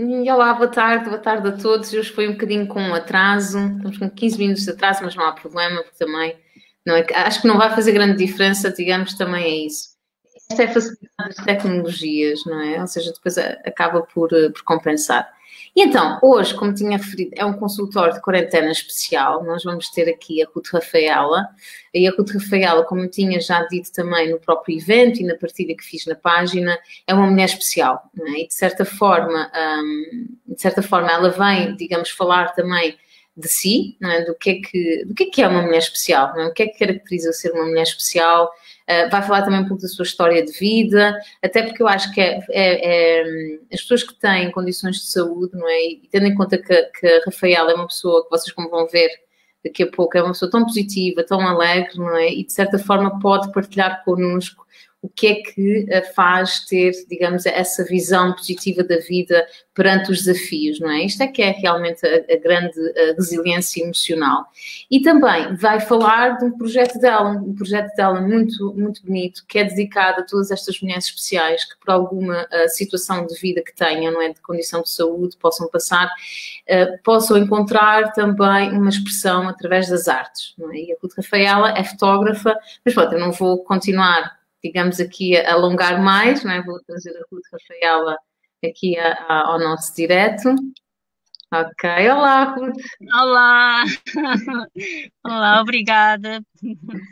E olá, boa tarde a todos. Hoje foi um bocadinho com atraso, estamos com 15 minutos de atraso, mas não há problema, porque também não é, acho que não vai fazer grande diferença, digamos, também é isso. Esta é a facilidade das tecnologias, não é? Ou seja, depois acaba por compensar. E então, hoje, como tinha referido, é um consultório de quarentena especial. Nós vamos ter aqui a Ruth Rafaela. E a Ruth Rafaela, como eu tinha já dito também no próprio evento e na partilha que fiz na página, é uma mulher especial, não é? E de certa forma ela vem, digamos, falar também de si, não é? Do que é uma mulher especial, não é? O que é que caracteriza ser uma mulher especial? Vai falar também um pouco da sua história de vida, até porque eu acho que as pessoas que têm condições de saúde, não é? E tendo em conta que a Rafaela é uma pessoa que vocês, como vão ver daqui a pouco, é uma pessoa tão positiva, tão alegre, não é? E de certa forma pode partilhar connosco o que é que a faz ter, digamos, essa visão positiva da vida perante os desafios, não é? Isto é que é realmente a grande resiliência emocional. E também vai falar de um projeto dela muito, muito bonito, que é dedicado a todas estas mulheres especiais que por alguma situação de vida que tenham, não é? De condição de saúde, possam passar, possam encontrar também uma expressão através das artes, não é? E a Ruth Rafaela é fotógrafa, mas pronto, eu não vou continuar, digamos, aqui a alongar mais, não é? Vou trazer a Ruth Rafaela aqui ao nosso direto. Ok, olá, Ruth. Olá, olá, obrigada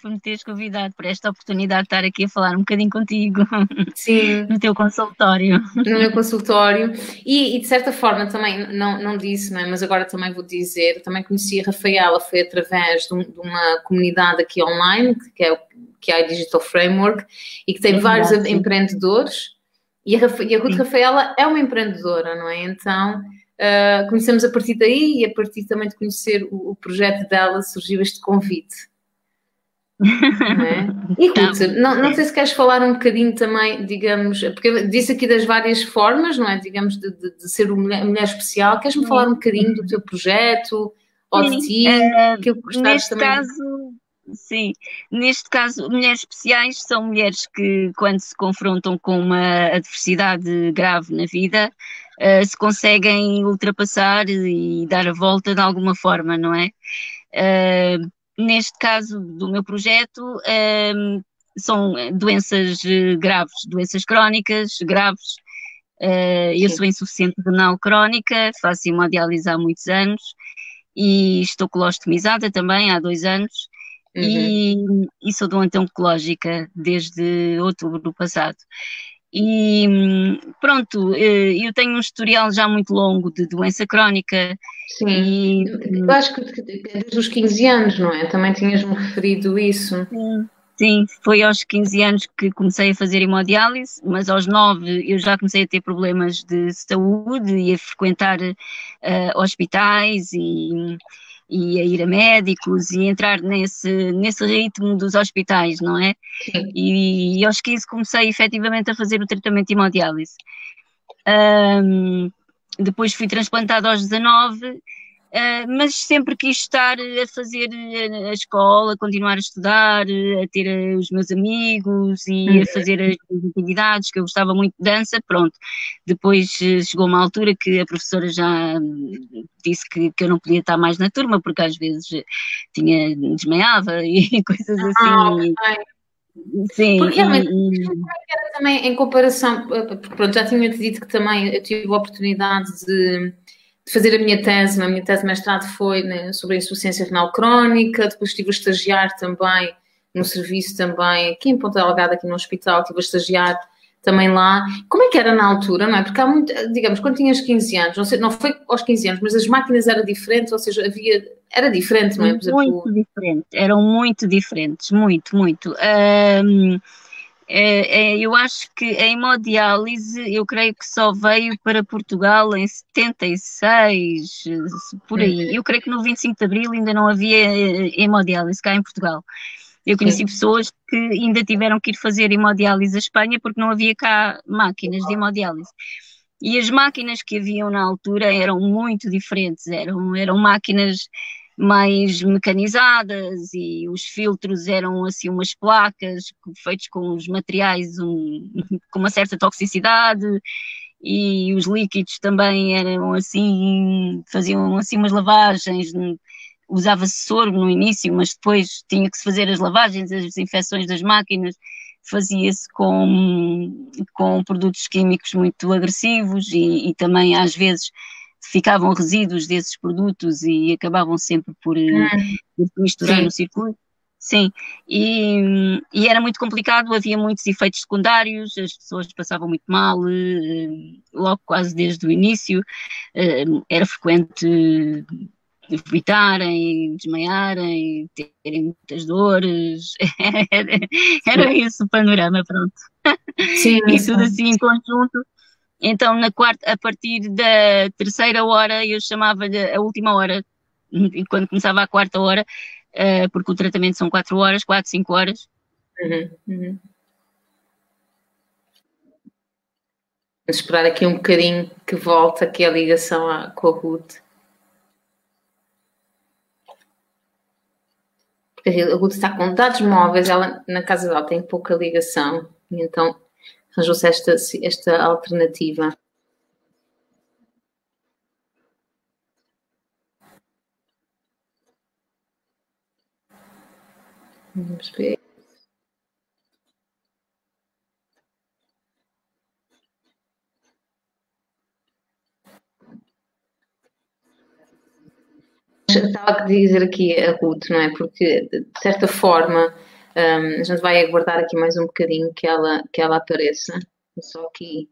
por me teres convidado, por esta oportunidade de estar aqui a falar um bocadinho contigo Sim, no teu consultório. no meu consultório e de certa forma também, não disse, não é? Mas agora também vou dizer, também conheci a Rafaela, foi através de uma comunidade aqui online, que é a Digital Framework, e que tem É vários verdade, sim. empreendedores, e a Ruth Sim. Rafaela é uma empreendedora, não é? Então, conhecemos a partir daí e a partir também de conhecer o projeto dela surgiu este convite. Não é? E Tá Ruth, bom, não é. sei se queres falar um bocadinho também, digamos, porque eu disse aqui das várias formas, não é? Digamos, de ser uma mulher especial. Queres-me falar um Sim, bocadinho do teu projeto ou de sim. ti? Aquilo que gostares Neste também. caso, sim, neste caso, mulheres especiais são mulheres que, quando se confrontam com uma adversidade grave na vida, se conseguem ultrapassar e dar a volta de alguma forma, não é? Neste caso do meu projeto, são doenças graves, doenças crónicas graves. Eu Sim. sou insuficiente renal crónica, faço hemodiálise há muitos anos e estou colostomizada também há 2 anos Uhum. e, e sou doente oncológica desde outubro do passado. E pronto, eu tenho um historial já muito longo de doença crónica Sim. e Eu acho que desde os 15 anos, não é? Também tinhas-me referido isso. sim, sim, foi aos 15 anos que comecei a fazer hemodiálise, mas aos 9 eu já comecei a ter problemas de saúde e a frequentar hospitais e a ir a médicos e entrar nesse ritmo dos hospitais, não é? Sim. E aos 15 comecei efetivamente a fazer o tratamento de hemodiálise. Ahm, Depois fui transplantada aos 19, mas sempre quis estar a fazer a escola, continuar a estudar, a ter os meus amigos e a Uhum. fazer as minhas atividades, que eu gostava muito de dança, pronto. Depois chegou uma altura que a professora já disse que eu não podia estar mais na turma, porque às vezes desmaiava e coisas Ah, assim. ok. Sim, Porque realmente, também em comparação, porque pronto, já tinha-te dito que também eu tive a oportunidade de fazer a minha tese, a minha tese de mestrado foi, né, sobre a insuficiência renal crónica, depois estive a estagiar também no serviço também, aqui em Ponta Delgada, aqui no hospital, estive a estagiar também lá. Como é que era na altura, não é? Porque há muito, digamos, quando tinhas 15 anos, não sei, não foi aos 15 anos, mas as máquinas eram diferentes, ou seja, era diferente, não é? Por exemplo, muito diferentes, eram muito diferentes, muito, muito. Eu acho que a hemodiálise, eu creio que só veio para Portugal em 76, por aí. Eu creio que no 25 de Abril ainda não havia hemodiálise cá em Portugal. Eu conheci sim, pessoas que ainda tiveram que ir fazer hemodiálise à Espanha porque não havia cá máquinas de hemodiálise. E as máquinas que haviam na altura eram muito diferentes, eram máquinas mais mecanizadas e os filtros eram assim umas placas feitos com os materiais com uma certa toxicidade e os líquidos também eram assim, faziam assim umas lavagens, usava-se soro no início, mas depois tinha que se fazer as lavagens, as desinfecções das máquinas, fazia-se com produtos químicos muito agressivos e também às vezes ficavam resíduos desses produtos e acabavam sempre por misturar no Sim. circuito. Sim, e era muito complicado, havia muitos efeitos secundários, as pessoas passavam muito mal, logo quase desde o início, era frequente vomitarem, desmaiarem, terem muitas dores, era esse o panorama, pronto. Sim, E tudo sim. assim em conjunto. Então, a partir da terceira hora, eu chamava-lhe a última hora, e quando começava a quarta hora, porque o tratamento são 4 horas, 4, 5 horas. Uhum, uhum. Vamos esperar aqui um bocadinho que volte aqui a ligação com a Ruth. Porque a Ruth está com dados móveis, ela na casa dela tem pouca ligação, e então arranjou-se esta alternativa. Vamos ver. Estava a dizer aqui a Ruth, não é? Porque, de certa forma, a gente vai aguardar aqui mais um bocadinho que ela apareça. Só aqui.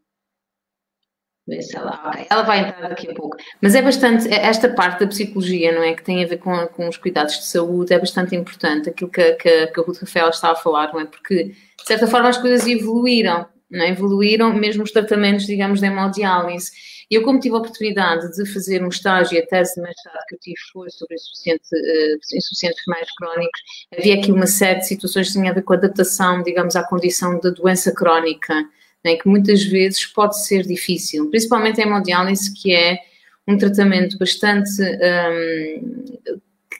Ver se ela, ok, ela vai entrar daqui a pouco. Mas é bastante, esta parte da psicologia, não é? Que tem a ver com os cuidados de saúde, é bastante importante. Aquilo que a Ruth Rafael estava a falar, não é? Porque, de certa forma, as coisas evoluíram, não é? Evoluíram mesmo os tratamentos, digamos, de hemodiálise. E eu, como tive a oportunidade de fazer um estágio, a tese de mestrado que eu tive foi sobre insuficientes renais crónicos, havia aqui uma série de situações que tinham a ver com a adaptação, digamos, à condição da doença crónica, né, que muitas vezes pode ser difícil, principalmente a hemodiálise, que é um tratamento bastante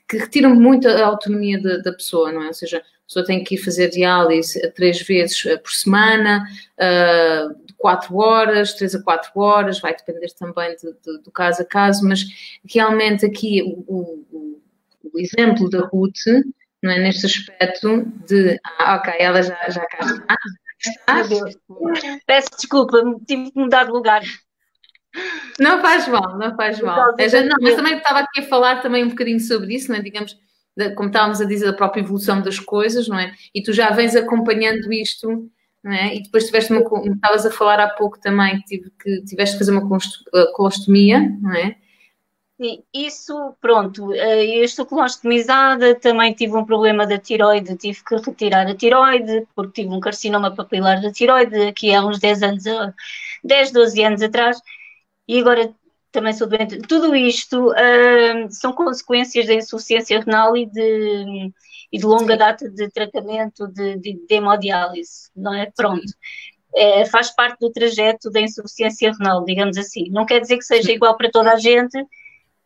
que retira muito a autonomia da pessoa, não é? Ou seja, a pessoa tem que ir fazer diálise 3 vezes por semana, de 4 horas, 3 a 4 horas, vai depender também do caso a caso, mas realmente aqui o exemplo da Ruth, não é, neste aspecto de, ok, ela já cá está. Meu Deus. Peço desculpa, tive que mudar de lugar. Não faz mal, não faz mal. Não, mas também estava aqui a falar também um bocadinho sobre isso, não é? Digamos, como estávamos a dizer, da própria evolução das coisas, não é? E tu já vens acompanhando isto, não é? E depois estavas a falar há pouco também que tiveste que fazer uma colostomia, não é? Sim, isso, pronto, eu estou colostomizada, também tive um problema da tiroide, tive que retirar a tiroide, porque tive um carcinoma papilar da tiroide, aqui há uns 10 anos, 10, 12 anos atrás, e agora também sou doente. Tudo isto são consequências da insuficiência renal e de longa data de tratamento de hemodiálise, não é? Pronto. Faz parte do trajeto da insuficiência renal, digamos assim. Não quer dizer que seja igual para toda a gente,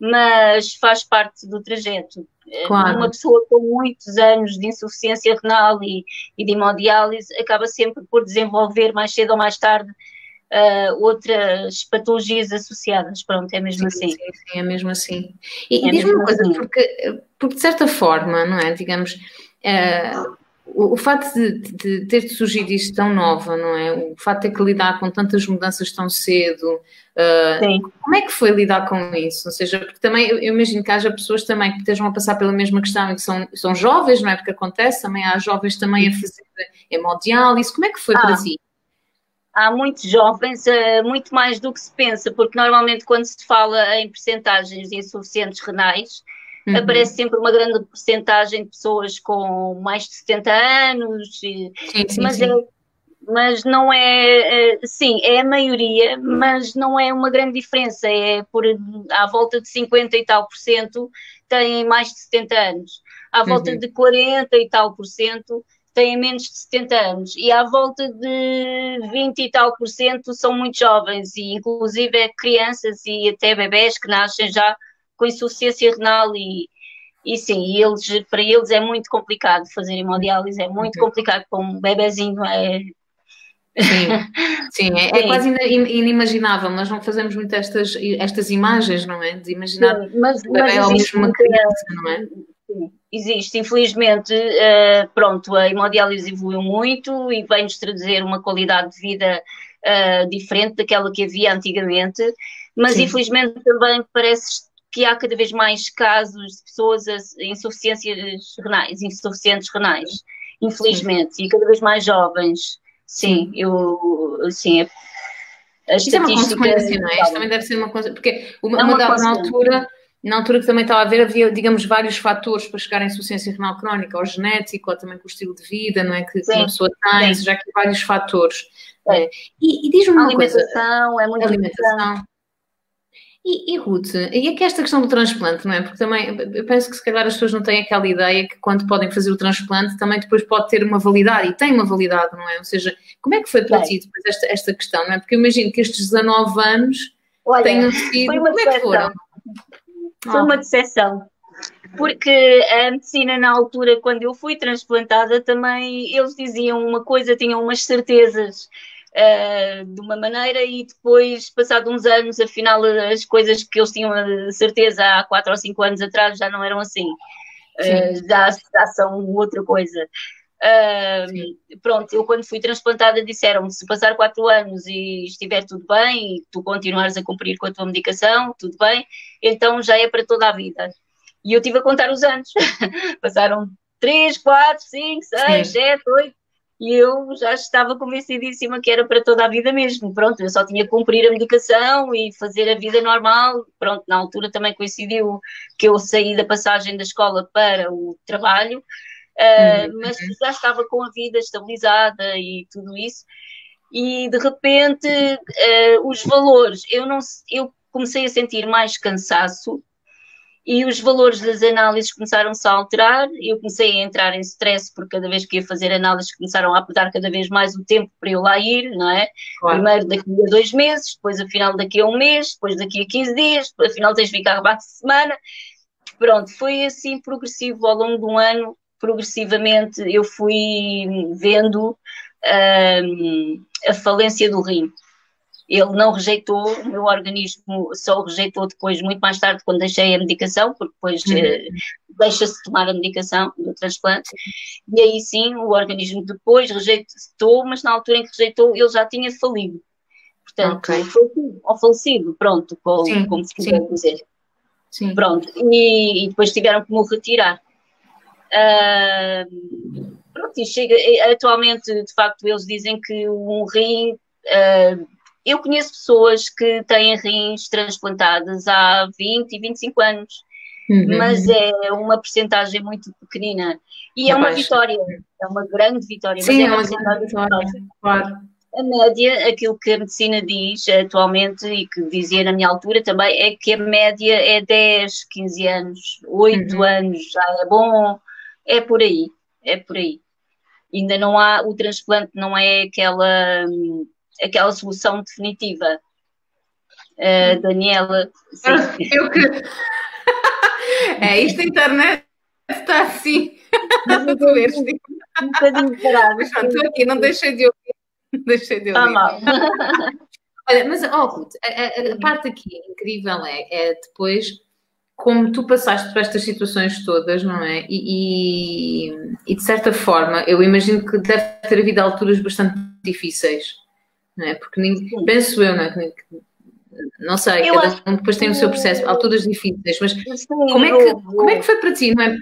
mas faz parte do trajeto. Claro. Uma pessoa com muitos anos de insuficiência renal e de hemodiálise acaba sempre por desenvolver, mais cedo ou mais tarde, outras patologias associadas. Pronto, é mesmo assim. Sim, é mesmo assim. E diz-me uma coisa, assim. porque de certa forma, não é? Digamos, o facto de ter surgido isto tão nova, não é? O facto de ter que lidar com tantas mudanças tão cedo, como é que foi lidar com isso? Ou seja, porque também eu imagino que haja pessoas também que estejam a passar pela mesma questão e que são jovens, não é? Porque acontece, também há jovens também a fazer hemodiálise. Como é que foi para ti? Há muitos jovens, muito mais do que se pensa, porque normalmente quando se fala em percentagens de insuficientes renais, aparece sempre uma grande percentagem de pessoas com mais de 70 anos, sim. Mas não é, sim, é a maioria, mas não é uma grande diferença, à volta de 50 e tal por cento têm mais de 70 anos, à volta de 40 e tal por cento têm menos de 70 anos e à volta de 20 e tal por cento são muito jovens e inclusive crianças e até bebés que nascem já com insuficiência renal e sim, para eles é muito complicado fazer hemodiálise, é muito complicado, com um bebezinho Sim, sim, é Sim, quase inimaginável. Nós não fazemos muito estas imagens, não é? De imaginar sim, um bebé ou existe mesmo uma muita. criança, não é? Sim, existe, infelizmente, pronto, a hemodiálise evoluiu muito e vem-nos trazer uma qualidade de vida diferente daquela que havia antigamente, mas Sim, infelizmente também parece que há cada vez mais casos de pessoas insuficientes renais, sim, infelizmente, e cada vez mais jovens. Sim, sim. sim, a Isso é uma estatística consequência, não é? Isto também deve ser uma consequência, porque é uma consequência. na altura que também estava a ver, havia, digamos, vários fatores para chegar à insuficiência renal crónica, ou genético, ou também com o estilo de vida, não é? Que uma Sim, pessoa tem, ou sim. seja, há aqui vários fatores. Não É. é? E diz-me A uma coisa, alimentação é muito importante. alimentação. E Ruth, e aqui esta questão do transplante, não é? Porque também eu penso que se calhar as pessoas não têm aquela ideia que quando podem fazer o transplante também depois pode ter uma validade, e tem uma validade, não é? Ou seja, como é que foi para Bem, ti depois esta questão, não é? Porque eu imagino que estes 19 anos olha, tenham foi sido. uma Como é que foram? decepção. Foi uma Oh, decepção. Porque a medicina, na altura, quando eu fui transplantada, também eles diziam uma coisa, tinham umas certezas de uma maneira, e depois, passado uns anos, afinal, as coisas que eles tinham a certeza há 4 ou 5 anos atrás já não eram assim. sim, Já são outra coisa. sim. Pronto, eu quando fui transplantada disseram-me, se passar 4 anos e estiver tudo bem e tu continuares a cumprir com a tua medicação, tudo bem, então já é para toda a vida. E eu estive a contar os anos. Passaram 3, 4, 5, 6, Sim. 7, 8 e eu já estava convencidíssima que era para toda a vida mesmo. Pronto, eu só tinha que cumprir a medicação e fazer a vida normal. Pronto, na altura também coincidiu que eu saí da passagem da escola para o trabalho, Uhum. mas já estava com a vida estabilizada e tudo isso. E de repente, os valores, eu comecei a sentir mais cansaço e os valores das análises começaram-se a alterar. Eu comecei a entrar em stress porque cada vez que ia fazer análises começaram a apertar cada vez mais o tempo para eu lá ir, não é? Claro. Primeiro daqui a 2 meses, depois afinal daqui a um mês, depois daqui a 15 dias, afinal tens de ficar abaixo de semana. Pronto, foi assim progressivo ao longo de um ano, progressivamente eu fui vendo a falência do rim. Ele não rejeitou, o meu organismo só o rejeitou depois, muito mais tarde, quando deixei a medicação, porque depois Uhum. deixa-se tomar a medicação do transplante, e aí sim o organismo depois rejeitou, mas na altura em que rejeitou ele já tinha falido. Ok. Portanto, falecido, ou falecido, pronto, como Sim, se quiser sim, dizer. sim. Pronto, e depois tiveram que me retirar. Pronto, e chega, atualmente, de facto, eles dizem que um rim. Eu conheço pessoas que têm rins transplantados há 20 e 25 anos, mas Uhum. é uma percentagem muito pequenina. E é É uma baixa. vitória, é uma grande vitória, mas Sim, é é uma uma grande percentagem muito vitória, baixa. claro. A média, aquilo que a medicina diz atualmente e que dizia na minha altura também, é que a média é 10, 15 anos, 8 Uhum. anos já é bom, é por aí, é por aí. Ainda não há, o transplante não é aquela solução definitiva. Daniela, sim. Eu que. É, isto a internet está assim. Mas eu Tu estou vês. um bocadinho parado. Mas pronto, estou aqui, não deixei de ouvir. Não deixei de Está ouvir. mal. Olha, mas, oh, Ruth, a parte aqui incrível é depois como tu passaste por estas situações todas, não é? E de certa forma, eu imagino que deve ter havido alturas bastante difíceis, não é? Porque penso eu, não é? Não sei, Eu cada acho um depois tem o seu processo, alturas difíceis, mas sim, como é que foi para ti, não é?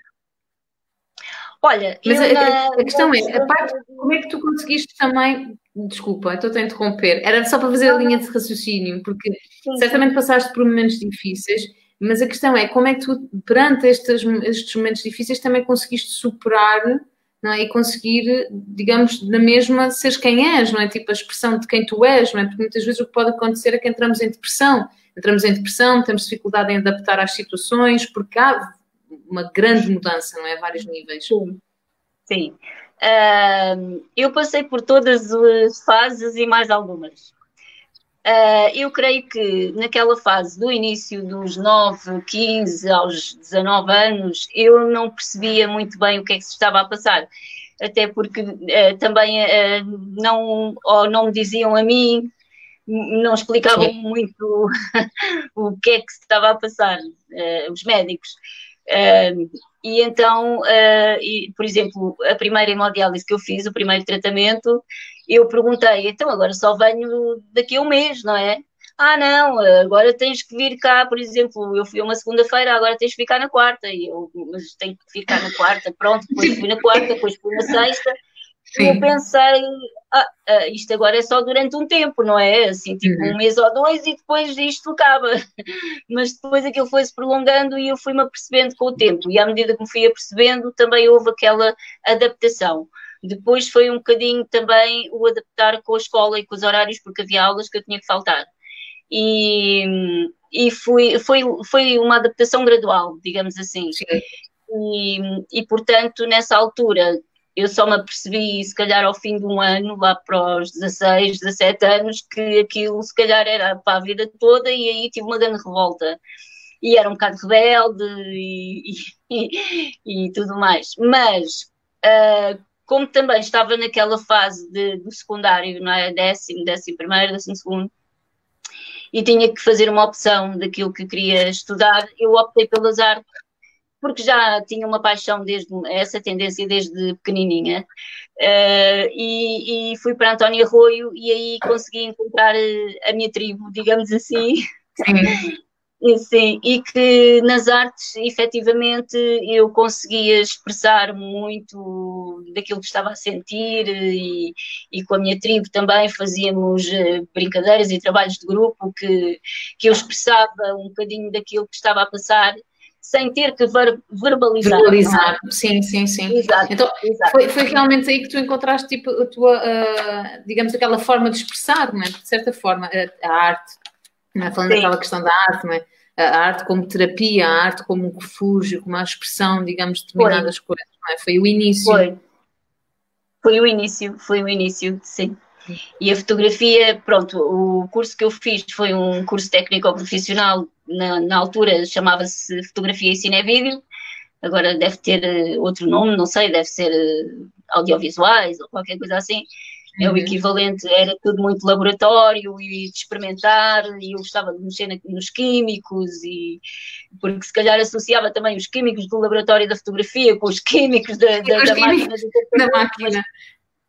olha, Mas eu a na questão é, a parte, trajetória como é que tu conseguiste também, desculpa, estou a interromper, era só para fazer a não, linha não, de raciocínio, porque sim, sim. certamente passaste por momentos difíceis, mas a questão é, como é que tu, perante estes momentos difíceis, também conseguiste superar, não é? E conseguir, digamos, na mesma, seres quem és, não é? Tipo, a expressão de quem tu és, não é? Porque muitas vezes o que pode acontecer é que entramos em depressão, temos dificuldade em adaptar às situações, porque há uma grande mudança, não é? A vários níveis. Sim. Sim. Eu passei por todas as fases e mais algumas. Eu creio que naquela fase do início dos 9, 15 aos 19 anos, eu não percebia muito bem o que é que se estava a passar. até porque também ou não me diziam a mim, não explicavam muito o que é que se estava a passar, os médicos. E então, por exemplo, a primeira hemodiálise que eu fiz, o primeiro tratamento, eu perguntei, então agora só venho daqui a um mês, não é? Ah, não, agora tens que vir cá, por exemplo, eu fui uma segunda-feira, agora tens que ficar na quarta, e eu, mas tenho que ficar na quarta, pronto, depois fui na quarta, depois fui na sexta, e eu pensei, isto agora é só durante um tempo, não é? Assim, tipo um mês ou dois e depois isto acaba. Mas depois aquilo foi-se prolongando e eu fui-me apercebendo com o tempo. E à medida que me fui apercebendo, também houve aquela adaptação. Depois foi um bocadinho também o adaptar com a escola e com os horários, porque havia aulas que eu tinha que faltar. E foi uma adaptação gradual, digamos assim. E portanto, nessa altura, eu só me apercebi, se calhar ao fim de um ano, lá para os 16, 17 anos, que aquilo se calhar era para a vida toda, e aí tive uma grande revolta. E era um bocado rebelde e tudo mais. Mas, como também estava naquela fase do secundário, não é? Décimo primeiro, 12º, e tinha que fazer uma opção daquilo que queria estudar, eu optei pelas artes, porque já tinha uma paixão essa tendência desde pequenininha, e fui para António Arroio e aí consegui encontrar a minha tribo, digamos assim. Sim. Sim, e que nas artes, efetivamente, eu conseguia expressar muito daquilo que estava a sentir e com a minha tribo também fazíamos brincadeiras e trabalhos de grupo que eu expressava um bocadinho daquilo que estava a passar sem ter que verbalizar. Verbalizar, sim. Exato, então, exato. Foi realmente aí que tu encontraste tipo, a tua, digamos, aquela forma de expressar, não é? De certa forma, a arte, não é? Falando daquela questão da arte, não é? A arte como terapia, a arte como um refúgio, como a expressão, digamos, de determinadas coisas, não é? Foi o início. Foi o início, sim. E a fotografia, pronto, o curso que eu fiz foi um curso técnico-profissional, na altura chamava-se Fotografia e Cinevídeo, agora deve ter outro nome, não sei, deve ser audiovisuais ou qualquer coisa assim. É o equivalente, era tudo muito laboratório e de experimentar, e eu gostava de mexer nos químicos, porque se calhar associava também os químicos do laboratório da fotografia com os químicos da máquina.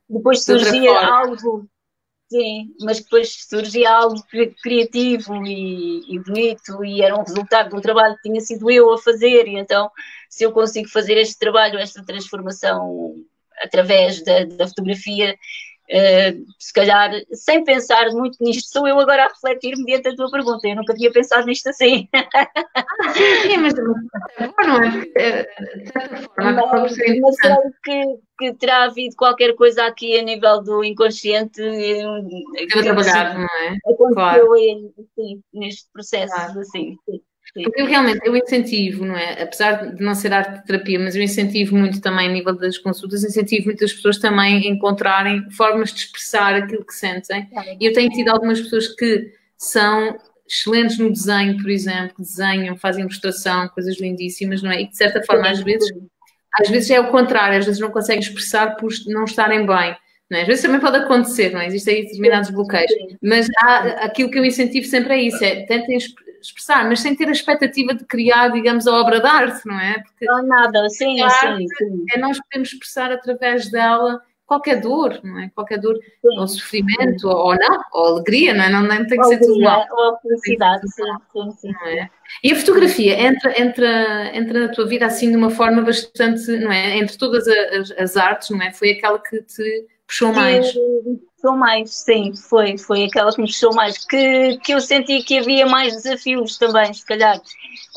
Depois surgia algo, sim, mas depois surgia algo criativo e bonito, e era um resultado de um trabalho que tinha sido eu a fazer, e então se eu consigo fazer este trabalho, esta transformação através da fotografia, se calhar, sem pensar muito nisto, sou eu agora a refletir mediante a tua pergunta, eu nunca tinha pensado nisto assim. Sim, mas não é? Mas creio que terá havido qualquer coisa aqui a nível do inconsciente que trabalhar, não é? Aconteceu assim, neste processo, assim. Porque eu incentivo, não é? Apesar de não ser arte de terapia, mas eu incentivo muito também, a nível das consultas, incentivo muitas pessoas também a encontrarem formas de expressar aquilo que sentem. E eu tenho tido algumas pessoas que são excelentes no desenho, por exemplo, que desenham, fazem ilustração, coisas lindíssimas, não é? E de certa forma, às vezes é o contrário, às vezes não conseguem expressar por não estarem bem. Não é? Às vezes também pode acontecer, não é? Existem aí determinados bloqueios. Mas aquilo que eu incentivo sempre é isso, tentem expressar, mas sem ter a expectativa de criar, digamos, a obra de arte, não é? Porque não, nada, sim. É nós podemos expressar através dela qualquer dor, não é? Qualquer dor, ou sofrimento, ou não, ou alegria, não é? Não tem que ser tudo mal. Ou felicidade, sim. É? E a fotografia entra na tua vida assim de uma forma bastante, não é? Entre todas as artes, não é? Foi aquela que te puxou mais. Puxou mais, sim, foi aquela que me puxou mais, que eu senti que havia mais desafios também, se calhar,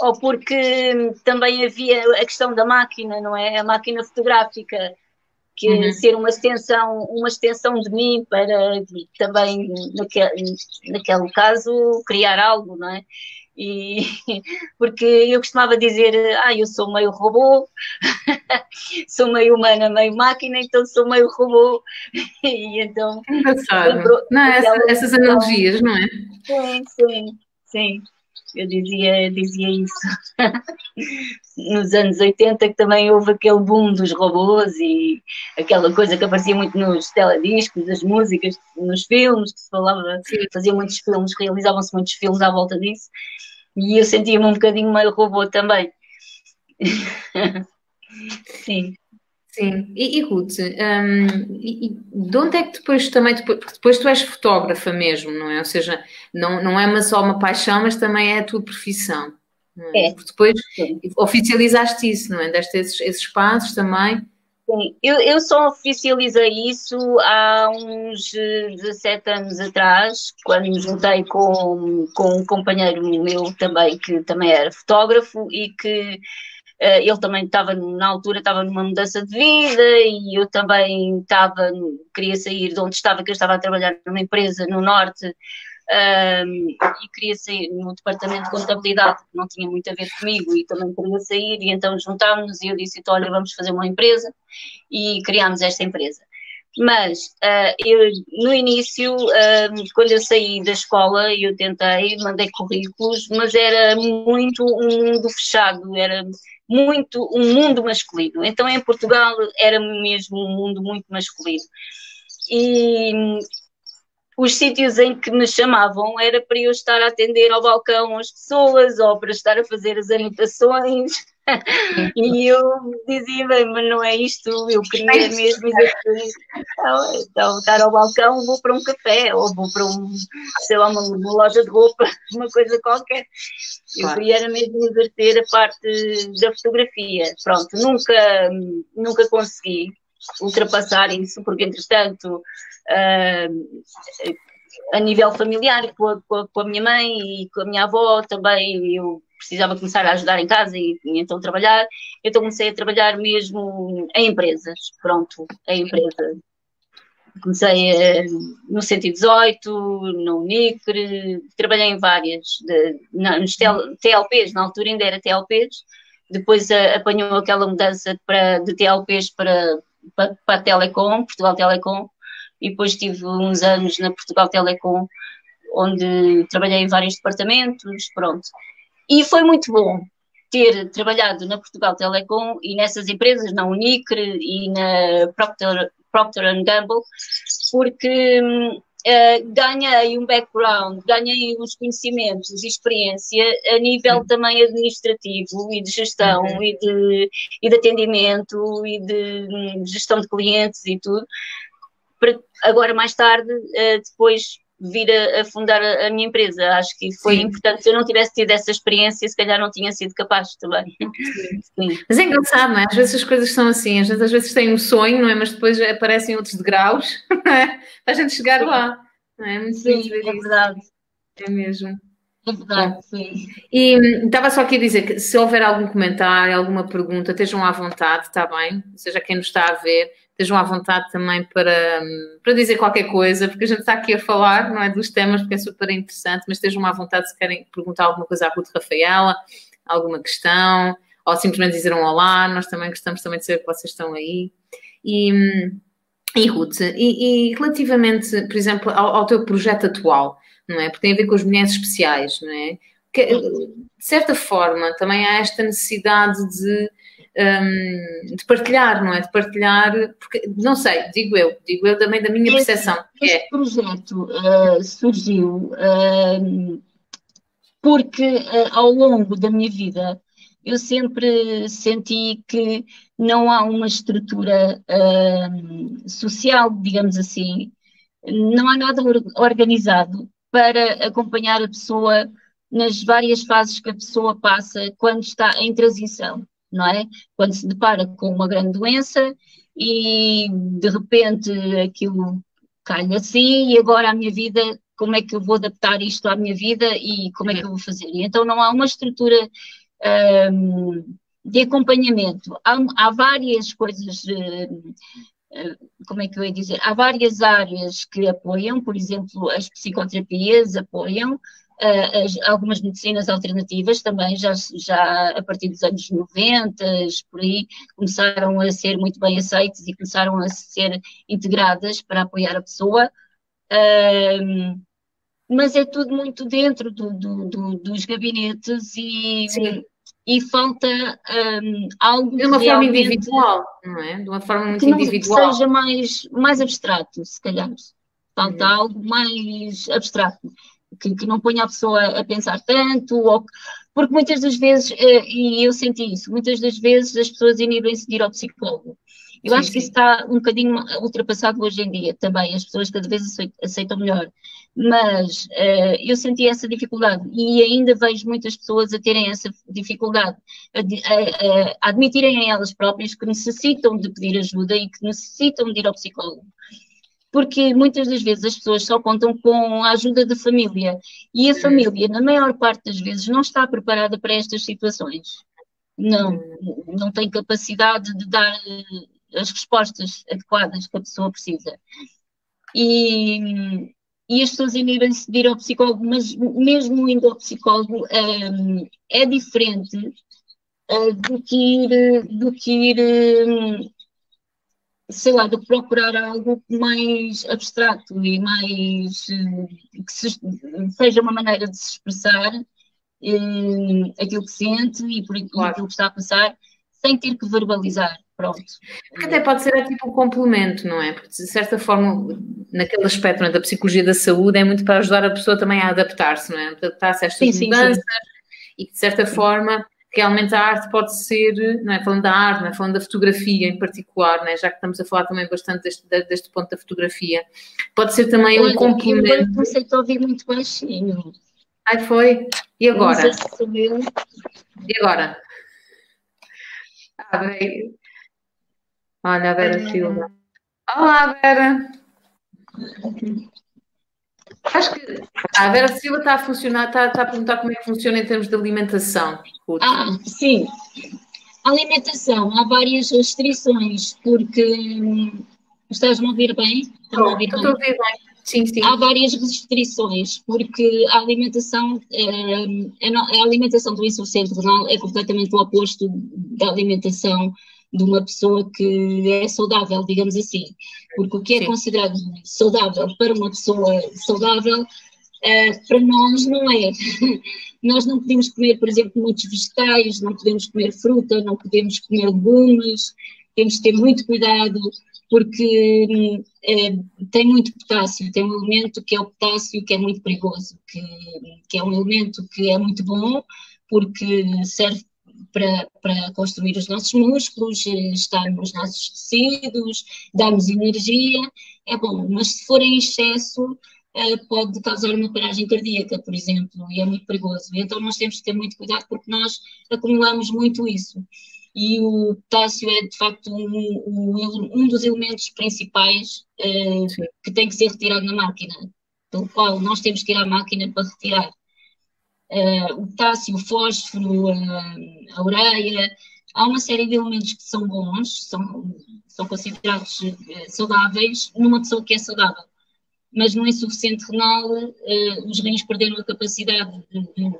ou porque também havia a questão da máquina, não é? A máquina fotográfica, que ser uma extensão de mim para também, naquele caso, criar algo, não é? E, porque eu costumava dizer, eu sou meio robô, sou meio humana, meio máquina, então sou meio robô. E então, engraçado. Não, essas analogias, não é? Sim. Eu dizia isso. nos anos 80, que também houve aquele boom dos robôs e aquela coisa que aparecia muito nos telediscos, das músicas, nos filmes, que se falava, Sim, faziam muitos filmes, realizavam-se muitos filmes à volta disso, e eu sentia-me um bocadinho meio robô também. Sim. sim. E Ruth, e de onde é que depois também, depois tu és fotógrafa mesmo, não é? Ou seja, não é só uma paixão, mas também é a tua profissão, não é? É, Porque depois sim. oficializaste isso, não é? Deste esses passos também. Sim, eu só oficializei isso há uns 17 anos atrás, quando me juntei com um companheiro meu também, que também era fotógrafo e que ele também estava, na altura, estava numa mudança de vida e eu também estava, queria sair de onde estava, que eu estava a trabalhar numa empresa no Norte, e queria sair no departamento de contabilidade, que não tinha muito a ver comigo e também queria sair, e então juntámos-nos e eu disse, olha, vamos fazer uma empresa, e criámos esta empresa. Mas eu, no início, quando eu saí da escola, eu tentei, mandei currículos, mas era muito um mundo fechado, era muito um mundo masculino. Então, em Portugal, era mesmo um mundo muito masculino. E os sítios em que me chamavam era para eu estar a atender ao balcão as pessoas ou para estar a fazer as anotações. E eu dizia, bem, mas não é isto, eu queria mesmo então, estar ao balcão, vou para um café ou vou para sei lá, uma loja de roupa, uma coisa qualquer. Eu Claro. queria era mesmo exercer a parte da fotografia. Pronto, nunca consegui ultrapassar isso, porque entretanto, a nível familiar, com a minha mãe e com a minha avó também, eu precisava começar a ajudar em casa e então trabalhar. Então comecei a trabalhar mesmo em empresas. Pronto, em empresa. Comecei no 118, no Unicre, trabalhei em várias, nos TLPs, na altura ainda era TLPs, depois apanhou aquela mudança de TLPs para a Telecom, Portugal Telecom, e depois tive uns anos na Portugal Telecom, onde trabalhei em vários departamentos, pronto. E foi muito bom ter trabalhado na Portugal Telecom e nessas empresas, na Unicre e na Procter Gamble, porque ganhei um background, ganhei os conhecimentos e experiência a nível também administrativo e de gestão e de atendimento e de gestão de clientes e tudo, para agora mais tarde, depois vir a fundar a minha empresa. Acho que foi importante. Se eu não tivesse tido essa experiência, se calhar não tinha sido capaz também. Sim. Mas é engraçado, não é? Às vezes as coisas são assim, às vezes têm um sonho, não é? Mas depois aparecem outros degraus, não é? Para a gente chegar lá, não é? Muito sim, ver é isso. verdade. É mesmo. É verdade, Bom, sim. e estava só aqui a dizer que se houver algum comentário, alguma pergunta, estejam à vontade, está bem? Ou seja, quem nos está a ver, estejam à vontade também para dizer qualquer coisa, porque a gente está aqui a falar, não é, dos temas, porque é super interessante, mas estejam à vontade se querem perguntar alguma coisa à Ruth Rafaela, alguma questão, ou simplesmente dizer um olá, nós também gostamos também de saber que vocês estão aí. E Ruth, e relativamente, por exemplo, ao teu projeto atual, não é? Porque tem a ver com as mulheres especiais, não é? Que, de certa forma, também há esta necessidade de partilhar, não é? De partilhar, porque, não sei, digo eu também da minha percepção. Este projeto surgiu porque ao longo da minha vida eu sempre senti que não há uma estrutura social, digamos assim, não há nada organizado para acompanhar a pessoa nas várias fases que a pessoa passa quando está em transição, não é? Quando se depara com uma grande doença e de repente aquilo calha assim e agora a minha vida, como é que eu vou adaptar isto à minha vida e como é que eu vou fazer? E então não há uma estrutura de acompanhamento. Há várias coisas como é que eu ia dizer? Há várias áreas que apoiam, por exemplo, as psicoterapias apoiam, algumas medicinas alternativas também, já a partir dos anos 90, por aí, começaram a ser muito bem aceitas e começaram a ser integradas para apoiar a pessoa, mas é tudo muito dentro dos gabinetes e Sim. e falta algo De uma que forma realmente individual, não é? De uma forma muito que não individual. seja mais abstrato, se calhar. Falta Uhum. algo mais abstrato, que não ponha a pessoa a pensar tanto, porque muitas das vezes, e eu senti isso, muitas das vezes as pessoas inibem-se de ir ao psicólogo. Eu Sim, acho que isso sim. está um bocadinho ultrapassado hoje em dia também, as pessoas cada vez aceitam melhor. Mas eu senti essa dificuldade e ainda vejo muitas pessoas a terem essa dificuldade, a admitirem a elas próprias que necessitam de pedir ajuda e que necessitam de ir ao psicólogo. Porque muitas das vezes as pessoas só contam com a ajuda da família e a Uhum. família, na maior parte das vezes, não está preparada para estas situações. Não, Uhum. não tem capacidade de dar as respostas adequadas que a pessoa precisa. E as pessoas inibem-se de ir ao psicólogo, mas mesmo indo ao psicólogo é diferente do que ir, sei lá, de procurar algo mais abstrato e mais seja uma maneira de se expressar aquilo que sente e Claro. aquilo que está a passar, sem ter que verbalizar. Pronto. Porque até pode ser tipo um complemento, não é? Porque de certa forma, naquele aspecto, não é, da psicologia da saúde, é muito para ajudar a pessoa também a adaptar-se, não é? Adaptar-se a Sim, estas sim, mudanças sim. e que de certa forma realmente a arte pode ser, não é? Falando da arte, não é? Falando da fotografia em particular, não é? Já que estamos a falar também bastante deste ponto da fotografia, pode ser também um Olha, eu agora complemento. comecei a ouvir muito baixinho. Ai, foi? E Não sei agora? se sou eu. E agora? Ah, bem. Olha, a Vera Silva. Olá, Vera. Acho que a Vera Silva está a funcionar, está a perguntar como é que funciona em termos de alimentação, Ruth. Sim. Alimentação, há várias restrições, porque estás-me a ouvir bem? Estão-me a ouvir Estou a bem? ouvir bem. Sim, Há sim. várias restrições, porque a alimentação, a alimentação do insuficiente renal é completamente o oposto da alimentação de uma pessoa que é saudável, digamos assim. Porque o que é Sim. considerado saudável para uma pessoa saudável, para nós não é. Nós não podemos comer, por exemplo, muitos vegetais, não podemos comer fruta, não podemos comer legumes, temos de ter muito cuidado, porque tem muito potássio, tem um elemento que é o potássio que é muito perigoso, que é um elemento que é muito bom, porque serve para construir os nossos músculos, estar nos nossos tecidos, dar-nos energia, é bom, mas se for em excesso, pode causar uma paragem cardíaca, por exemplo, e é muito perigoso. Então nós temos que ter muito cuidado porque nós acumulamos muito isso. E o potássio é, de facto, um dos elementos principais Sim. que tem que ser retirado na máquina, pelo qual nós temos que ir à máquina para retirar. O potássio, o fósforo, a ureia, há uma série de elementos que são bons, são considerados saudáveis numa pessoa que é saudável, mas no insuficiente renal os rins perderam a capacidade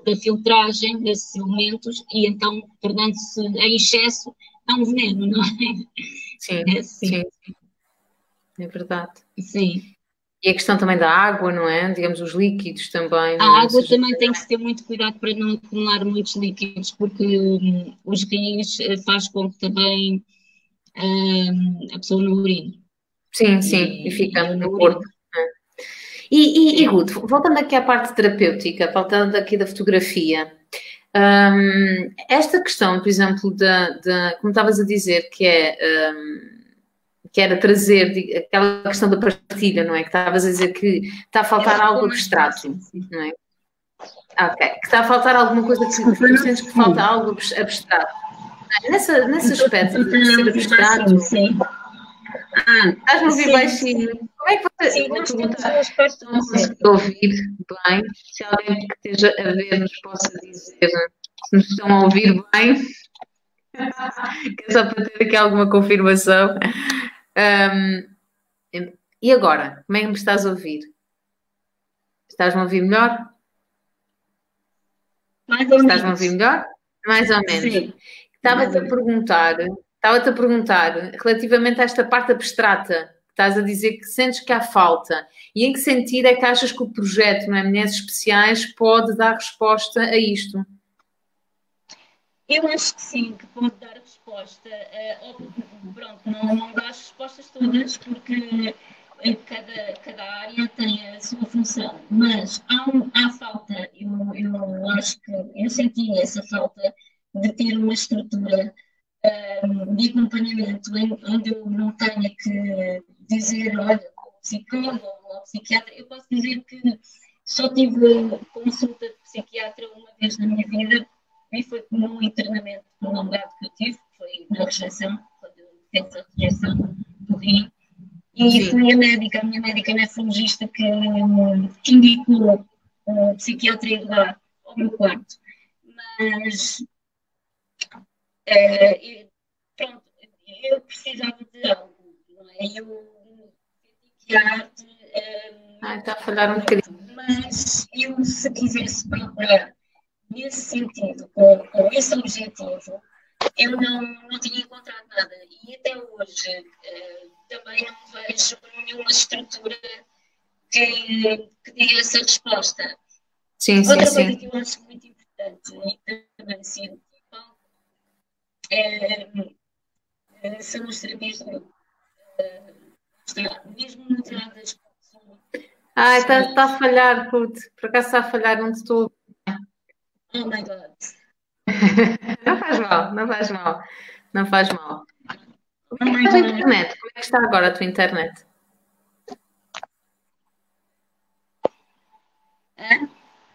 da filtragem desses elementos e então, tornando-se em excesso, é um veneno, não é? Sim, É assim, sim, é verdade. sim. E a questão também da água, não é? Digamos, os líquidos também, não A é? Ou água seja, também tem que se ter muito cuidado para não acumular muitos líquidos, porque os rins faz com que também a pessoa não urine. sim, sim, e E fica eu não no corpo. urino. E É. Ruth, voltando aqui à parte terapêutica, voltando aqui da fotografia, esta questão, por exemplo, como estavas a dizer, que era trazer aquela questão da partilha, não é? Que estavas a dizer que está a faltar algo Ficou mais abstrato, fácil, sim. não é? Ok, que está a faltar alguma coisa que Desculpa, tu não sentes que falta percebi. algo abstrato. Nesse aspecto de Estou a ser ouvir baixinho, abstrato, sim. estás-me a ouvir Sim, baixinho. sim. Como é que você, Sim, vou nós temos perguntar, duas partes se do não consigo cérebro. ouvir bem, se alguém que esteja a ver nos possa dizer se nos estão a ouvir bem, que é só para ter aqui alguma confirmação. Ahm, e agora, como é que me estás a ouvir? Estás-me a ouvir melhor? Mais ou Estás-me a menos. ouvir melhor? Mais ou menos. Sim, mais Estava-te ou a menos. perguntar, estava-te a perguntar relativamente a esta parte abstrata, que estás a dizer que sentes que há falta. E em que sentido é que achas que o projeto, não é, Mulheres Especiais, pode dar resposta a isto? Eu acho que sim, que pode dar resposta. Pronto, não dá as respostas todas, porque cada área tem a sua função, mas há falta, eu acho que eu senti essa falta de ter uma estrutura de acompanhamento onde eu não tenha que dizer, olha, vou ao psicólogo ou ao psiquiatra. Eu posso dizer que só tive consulta de psiquiatra uma vez na minha vida e foi num internamento prolongado que eu tive, foi na rejeição, quando eu fiz a rejeição do rim. E Sim. foi a minha médica nefrologista, que indicou o psiquiatra ir lá ao meu quarto. Mas, pronto, eu precisava de algo, não é? Eu senti que a arte. Está a falhar um bocadinho. Mas eu, se quisesse procurar nesse sentido, com esse objetivo, eu não tinha encontrado nada. E até hoje também não vejo nenhuma estrutura que dê essa resposta. Sim, sim, Outra coisa sim. que eu acho muito importante e também científica são as terapias de grupo. Mesmo moderadas com Está a falhar, por acaso está a falhar onde estou. oh my god. Não faz mal, não faz mal, não faz mal. Oh my A tua god. internet, como é que está agora a tua internet?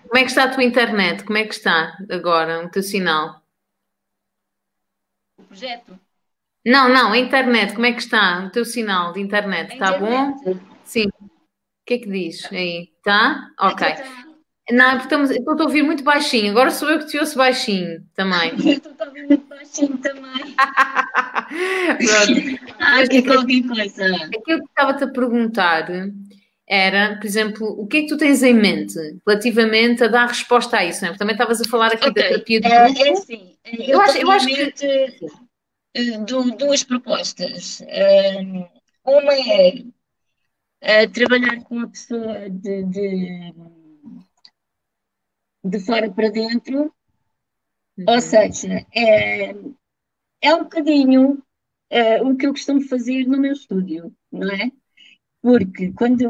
Como é que está a tua internet? Como é que está agora o teu sinal? O projeto. Não, não, a internet, como é que está o teu sinal de internet? A Está internet. bom? Sim. O que é que diz aí? Tá? Ok. Aqui está. Não, porque eu estou a ouvir muito baixinho. Agora sou eu que te ouço baixinho também. Eu estou a ouvir muito baixinho também. Pronto. Mas Aqui qualquer coisa. aquilo que estava-te a perguntar era, por exemplo, o que é que tu tens em mente relativamente a dar resposta a isso, não é? Porque também estavas a falar aqui da Ok, terapia de grupo. é assim, Eu eu acho, eu tenho em acho que mente duas propostas. Uma é trabalhar com a pessoa de fora para dentro, ou seja, é um bocadinho o que eu costumo fazer no meu estúdio, não é? Porque quando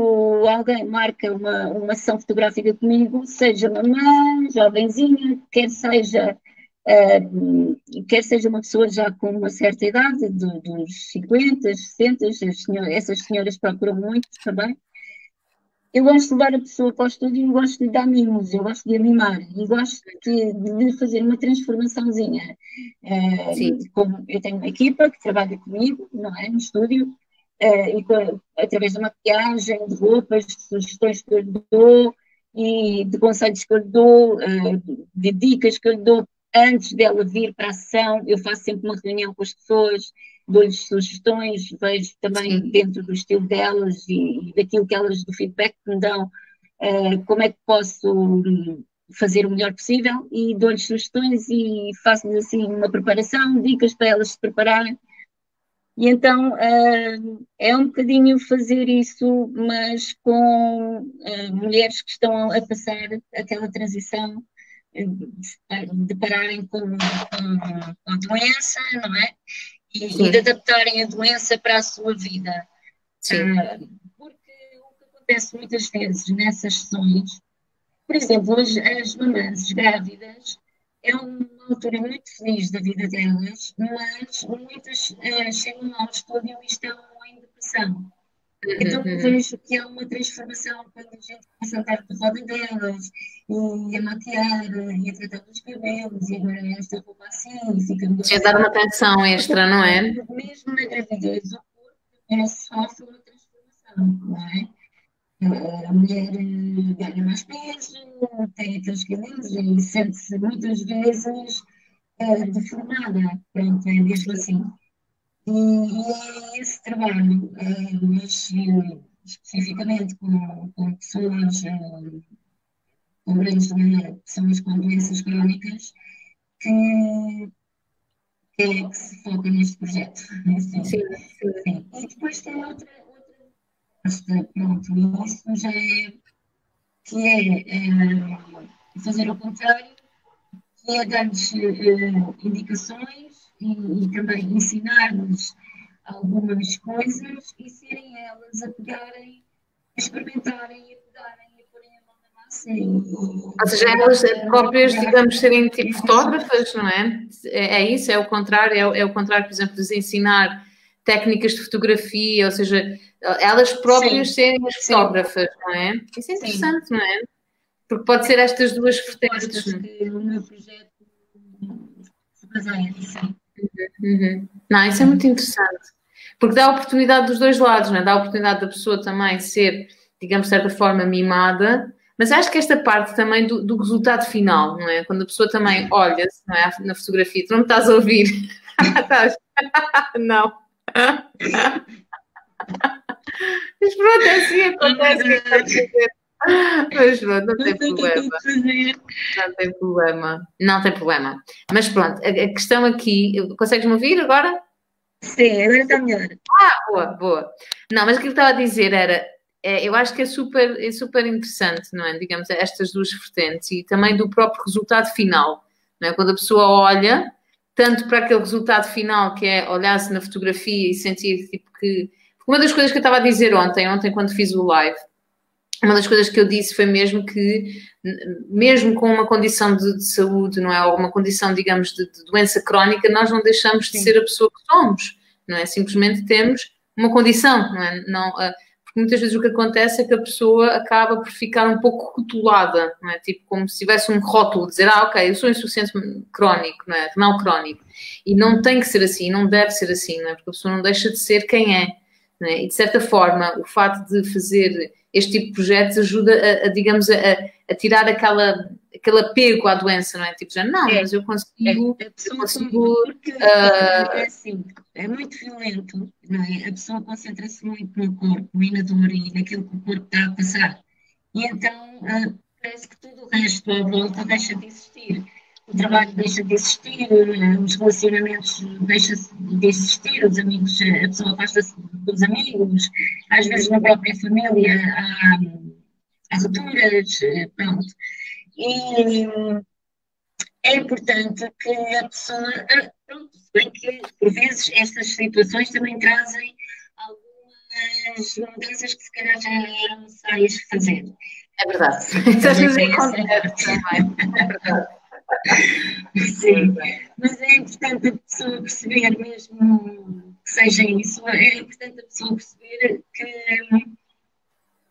alguém marca uma sessão fotográfica comigo, seja mamã, jovenzinha, quer seja uma pessoa já com uma certa idade, dos 50, 60, essas senhoras procuram muito também. Eu gosto de levar a pessoa para o estúdio e gosto de dar mimos, eu gosto de animar e gosto de fazer uma transformaçãozinha. sim, Como eu tenho uma equipa que trabalha comigo, não é? No estúdio, através da maquiagem, de roupas, de sugestões que eu lhe dou e de conselhos que eu lhe dou, de dicas que eu lhe dou antes dela vir para a sessão. Eu faço sempre uma reunião com as pessoas, dou-lhes sugestões, vejo também sim, dentro do estilo delas e daquilo que elas, do feedback que me dão, como é que posso fazer o melhor possível e dou-lhes sugestões e faço-lhes assim uma preparação, dicas para elas se prepararem. E então é um bocadinho fazer isso, mas com mulheres que estão a passar aquela transição, de pararem com a doença, não é? E de sim, adaptarem a doença para a sua vida. sim. Porque o que acontece muitas vezes nessas sessões, por exemplo, as mamãs grávidas, é uma altura muito feliz da vida delas, mas muitas chegam ao estúdio e estão em depressão. Uhum, Então eu uhum. vejo que há uma transformação quando a gente começa a estar por roda delas e a maquiar e a tratar dos cabelos e agora esta roupa assim e fica Tinha de dar uma engraçado. atenção Porque extra, não é? mesmo na gravidez o corpo sofre uma transformação, não é? A mulher ganha mais peso, tem aqueles quilos e sente-se muitas vezes deformada. Pronto, é mesmo assim. E é esse trabalho, mas especificamente com pessoas com grandes pessoas com doenças crónicas, que, que se foca neste projeto. Sim, Assim, sim. sim. E depois tem outra, pronto, e isso já é que é fazer o contrário, que é dar-lhes indicações e também ensinar-lhes algumas coisas e serem elas a pegarem, a experimentarem, a pegarem, a porem a mão na massa. Ou seja, elas próprias, digamos, serem tipo fotógrafas, não é? É isso, é o contrário, é o contrário, por exemplo, de ensinar técnicas de fotografia, ou seja, elas próprias serem as fotógrafas, não é? Isso é interessante, não é? Porque pode ser estas duas vertentes. Que o meu projeto se baseia nisso. Não, isso é muito interessante. Porque dá a oportunidade dos dois lados, não é? Dá a oportunidade da pessoa também ser, digamos, de certa forma, mimada, mas acho que esta parte também do resultado final, não é? Quando a pessoa também olha-se, não é? Na fotografia, tu não me estás a ouvir. Estás? Não. Mas pronto, é assim, acontece. Mas pronto, não tem problema. Não tem problema. Não tem problema. Mas pronto, a questão aqui, consegues-me ouvir agora? Sim, agora está melhor. Boa, boa. Não, mas o que eu estava a dizer era, eu acho que é super interessante, não é? Digamos, estas duas vertentes e também do próprio resultado final, não é? Quando a pessoa olha, tanto para aquele resultado final, que é olhar-se na fotografia e sentir, tipo, que... Uma das coisas que eu estava a dizer ontem quando fiz o live, uma das coisas que eu disse foi mesmo que, mesmo com uma condição de saúde, não é? Ou uma condição, digamos, de doença crónica, nós não deixamos de ser a pessoa que somos, não é? Simplesmente temos uma condição, não é? Porque muitas vezes o que acontece é que a pessoa acaba por ficar um pouco rotulada, não é? Tipo, como se tivesse um rótulo, dizer, ok, eu sou insuficiente crónico, não é? Renal crónico. E não tem que ser assim, não deve ser assim, não é? Porque a pessoa não deixa de ser quem é, não é? E, de certa forma, o facto de fazer este tipo de projetos ajuda digamos, a tirar aquele apego à doença, não é? Tipo, já, não, mas eu consigo... Porque é assim, é muito violento, não é? A pessoa concentra-se muito no corpo e na dor e naquilo que o corpo está a passar. E então parece que tudo o resto à volta deixa de existir. O trabalho deixa de existir, os relacionamentos deixam de existir, os amigos, a pessoa afasta-se dos amigos, às vezes na própria família há rupturas, pronto. E é importante que a pessoa, pronto, se bem que por vezes estas situações também trazem algumas mudanças que se calhar já eram necessárias fazer. É verdade. Isso às vezes acontece também. É verdade. Sim, mas é importante a pessoa perceber, mesmo que seja isso, é importante a pessoa perceber que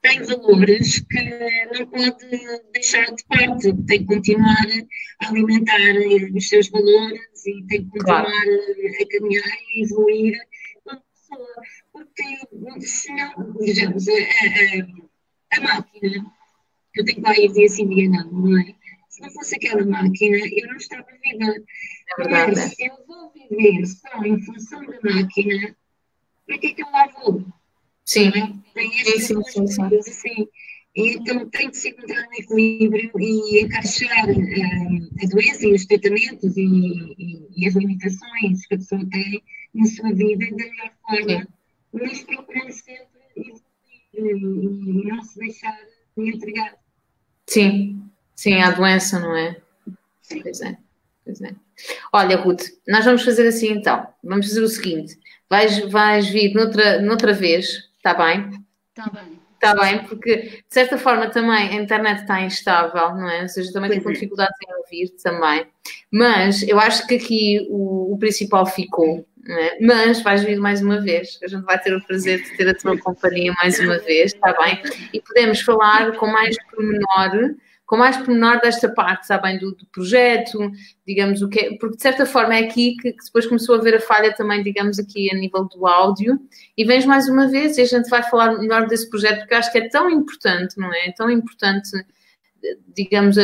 tem valores que não pode deixar de parte, tem que continuar a alimentar os seus valores e tem que continuar a caminhar e evoluir como pessoa, porque senão, vejamos, a máquina, que eu tenho que lá ir dia sim, dia não é? Se não fosse aquela máquina, eu não estava viva. É verdade. Mas se eu vou viver só em função da máquina, para que é que eu lá vou? Sim. Tem estas duas coisas assim. Então tem de se encontrar um equilíbrio e encaixar a doença e os tratamentos e as limitações que a pessoa tem na sua vida da melhor forma, mas procurando sempre evoluir e não se deixar entregar. Sim, há doença, não é? Sim. Pois é. Olha, Ruth, nós vamos fazer assim então. Vamos fazer o seguinte: vais vir noutra vez, está bem? Está bem. Está bem, porque de certa forma também a internet está instável, não é? Ou seja, também tenho dificuldades em ouvir também. Mas eu acho que aqui o principal ficou, não é? Mas vais vir mais uma vez. A gente vai ter o prazer de ter a tua companhia mais uma vez, está bem? E podemos falar com mais pormenor desta parte, está bem, do projeto, digamos o que é, porque de certa forma é aqui que depois começou a haver a falha também, digamos aqui a nível do áudio, e vens mais uma vez e a gente vai falar melhor desse projeto, porque eu acho que é tão importante, não é? É tão importante, digamos,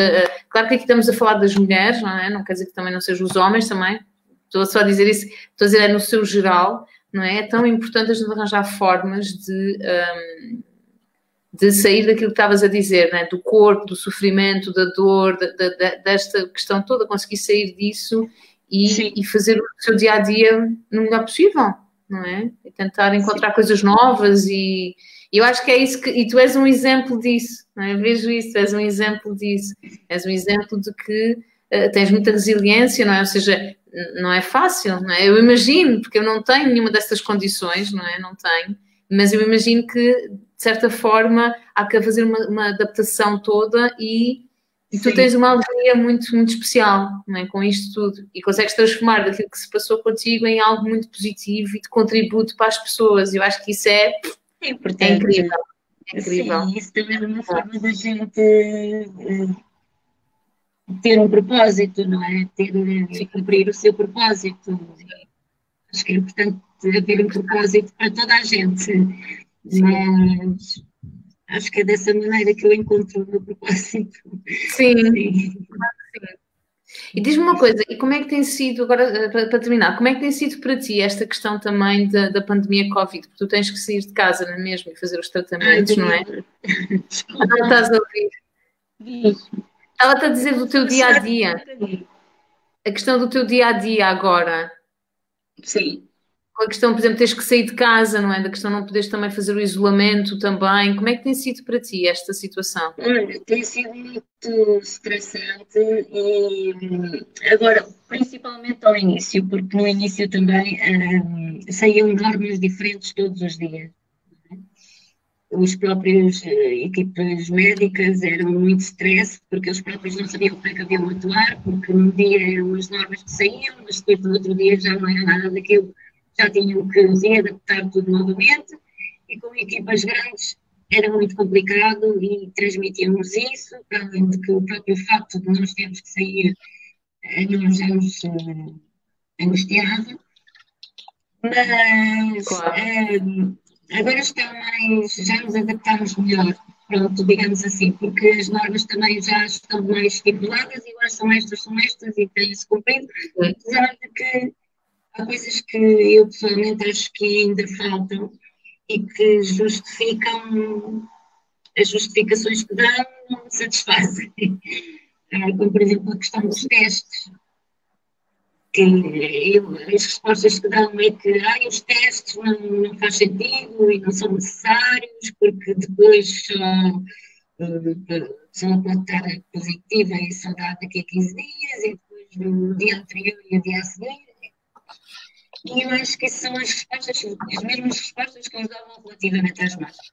claro que aqui estamos a falar das mulheres, não é? Não quer dizer que também não sejam os homens também, estou só a dizer isso, estou a dizer no seu geral, não é? É tão importante a gente arranjar formas de sair daquilo que estavas a dizer, né? Do corpo, do sofrimento, da dor, desta questão toda, conseguir sair disso e fazer o seu dia-a-dia no melhor possível, não é? E tentar encontrar coisas novas e eu acho que é isso e tu és um exemplo disso, não é? Eu vejo isso, tu és um exemplo disso, és um exemplo de que tens muita resiliência, não é? Ou seja, não é fácil, não é? Eu imagino, porque eu não tenho nenhuma dessas condições, não é? Não tenho, mas eu imagino que, de certa forma, há que fazer uma adaptação toda e tu tens uma alegria muito, muito especial, não é? Com isto tudo e consegues transformar aquilo que se passou contigo em algo muito positivo e de contributo para as pessoas. Eu acho que isso é incrível. É incrível. Sim, isso também é uma forma da gente ter um propósito, não é? Cumprir o seu propósito. Acho que é importante haver um propósito para toda a gente, mas acho que é dessa maneira que eu encontro o meu propósito. Sim. E diz-me uma coisa, e como é que tem sido, agora para terminar, como é que tem sido para ti esta questão também da pandemia Covid? Porque tu tens que sair de casa, não é mesmo? E fazer os tratamentos, não é? Não estás a ouvir? Estava-te a dizer do teu dia-a-dia. A questão do teu dia-a-dia agora. Sim. Com a questão, por exemplo, teres que sair de casa, não é? Da questão de não poderes também fazer o isolamento também. Como é que tem sido para ti esta situação? Olha, tem sido muito estressante e agora, principalmente ao início, porque no início também saíam normas diferentes todos os dias. Os próprios equipas médicas eram muito stress, porque eles próprios não sabiam como é que haviam atuar, porque num dia eram as normas que saíam, mas depois no outro dia já não era nada daquilo, já tinham que readaptar tudo novamente, e com equipas grandes era muito complicado e transmitíamos isso, para além de que o próprio facto de nós termos que sair nós já nos angustiava, mas Claro. agora está mais, já nos adaptamos melhor, pronto, digamos assim, porque as normas também já estão mais estipuladas e agora são estas e têm-se cumprido, apesar de que há coisas que eu pessoalmente acho que ainda faltam e que justificam, as justificações que dão não me satisfazem. Como, por exemplo, a questão dos testes, que as respostas que dão é que os testes não faz sentido e não são necessários, porque depois só pode estar positiva e só dá daqui a 15 dias, e depois no dia anterior e no dia a seguir. E eu acho que essas são as respostas, as mesmas respostas que eles davam relativamente às máscaras.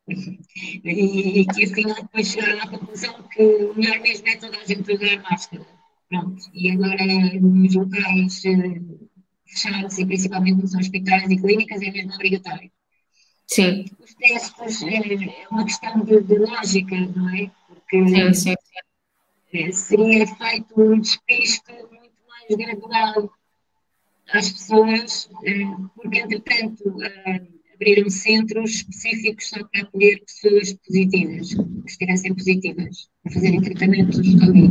E que afinal depois chegaram à conclusão que o melhor mesmo é toda a gente usar máscara. Pronto. E agora nos locais fechados e principalmente nos hospitais e clínicas é mesmo obrigatório. Sim. Os testes é uma questão de lógica, não é? Porque sim. Seria feito um despiste muito mais gradual às pessoas, porque entretanto abriram centros específicos só para acolher pessoas positivas, que estivessem positivas, a fazerem tratamentos ali.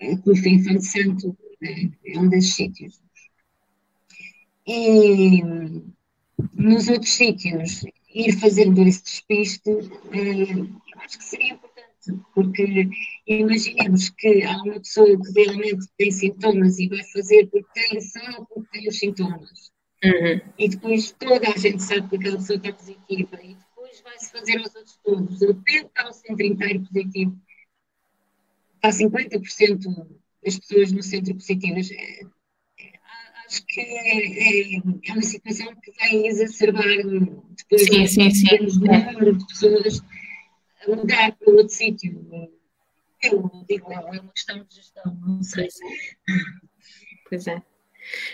A CUF Infante Santo é um desses sítios. E nos outros sítios, ir fazendo esse despiste, eu acho que seria importante, porque imaginemos que há uma pessoa que realmente tem sintomas e vai fazer só porque tem os sintomas. E depois toda a gente sabe que aquela pessoa está positiva e depois vai-se fazer aos outros todos. De repente está o centro inteiro positivo. Está 50% das pessoas no centro positivas. Acho que é uma situação que vai exacerbar depois o número de pessoas a mudar para outro sítio. Eu digo, é uma questão de gestão, não sei. Pois é.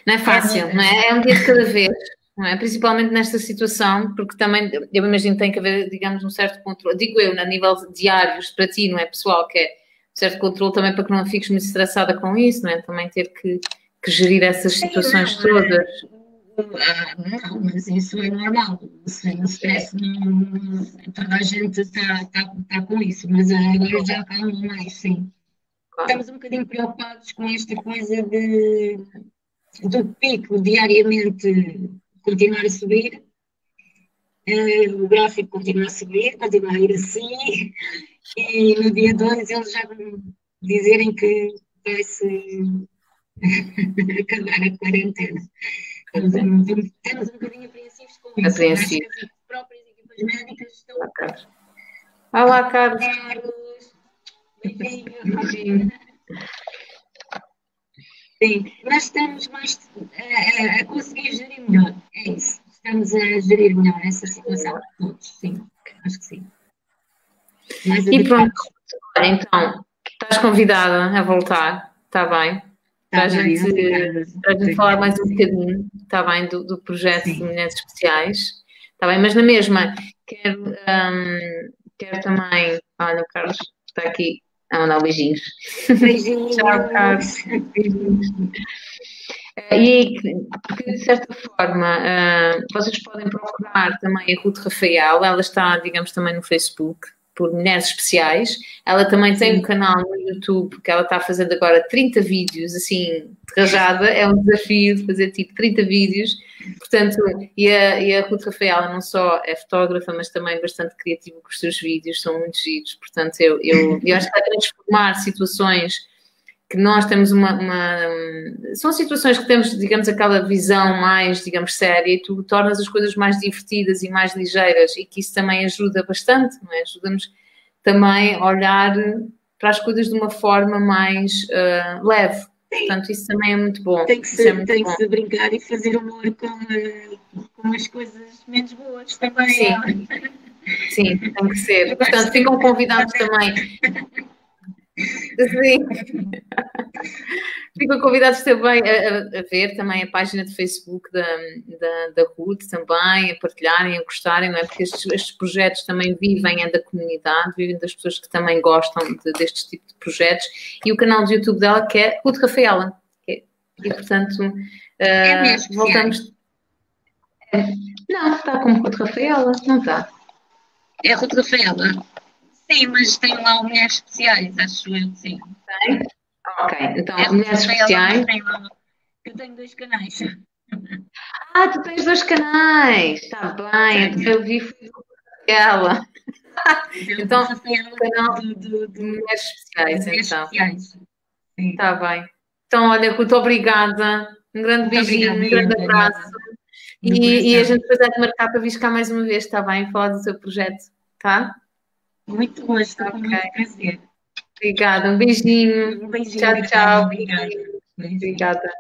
Não é fácil, não é? É um dia de cada vez, não é? Principalmente nesta situação, porque também, eu imagino que tem que haver, digamos, um certo controle. Digo eu, a nível de diários, para ti, não é, pessoal, que é um certo controle também para que não fiques muito estressada com isso, não é? Também ter que gerir essas situações todas. Não, mas isso é normal. O stress, toda a gente está com isso, mas agora já calma mais, sim. Claro. Estamos um bocadinho preocupados com esta coisa do pico diariamente continuar a subir, o gráfico continua a subir, continua a ir assim, e no dia 2 eles já vão dizerem que vai-se acabar a quarentena. Estamos um bocadinho apreensivos com isso. Acho que as próprias equipas médicas estão... Olá, Carlos. Beijinho. Sim, nós estamos mais a conseguir gerir melhor. É isso. Estamos a gerir melhor essa situação. Todos, sim. Acho que sim. Mais E pronto, adequados. olha, então, estás convidada a voltar, está bem? Para a bem, gente, obrigada. para a gente falar mais um bocadinho, está bem, do projeto de Sim. Mulheres Especiais, está bem? Mas na mesma, quero também, olha, o Carlos está aqui a mandar beijinhos. Beijinhos. Tchau, Carlos. Beijinhos. E aí, porque de certa forma, vocês podem procurar também a Ruth Rafael, ela está, digamos, também no Facebook, por Mulheres Especiais. Ela também tem um canal no YouTube, que ela está fazendo agora 30 vídeos, assim, de rajada, é um desafio de fazer tipo 30 vídeos. Portanto, e a Ruth Rafael não só é fotógrafa, mas também bastante criativa com os seus vídeos, são muito giros. Portanto, eu acho que está a transformar situações que nós temos são situações que temos, digamos, aquela visão mais, digamos, séria, e tu tornas as coisas mais divertidas e mais ligeiras, e que isso também ajuda bastante, não é? Ajuda-nos também a olhar para as coisas de uma forma mais leve. Portanto, isso também é muito bom. Tem que se brincar e fazer humor com as coisas menos boas também. Sim, sim, tem que ser. Portanto, ficam convidados também. Sim. Ficam convidados também a ver também a página de Facebook da Ruth também, a partilharem, a gostarem, não é? Porque estes projetos também vivem da comunidade, vivem das pessoas que também gostam destes tipos de projetos, e o canal de YouTube dela que é Ruth Rafaela. E portanto, voltamos. Não, está como Ruth Rafaela, não está? É Ruth Rafaela. Sim, mas tem lá Mulheres Especiais, acho eu, sim. Tem? Ok, então, Mulheres Especiais. Eu tenho 2 canais. Ah, tu tens 2 canais, está bem, eu vi ela. Então, o canal de Mulheres Especiais, então. Está bem. Então, olha, Ruth, obrigada. Um grande beijinho, um grande abraço. E a gente depois vai te marcar para vir cá mais uma vez, está bem? Falar do seu projeto, tá? Muito gosto, com muito prazer. Obrigada, um beijinho. Um beijinho. Tchau, tchau. Obrigada. Obrigada.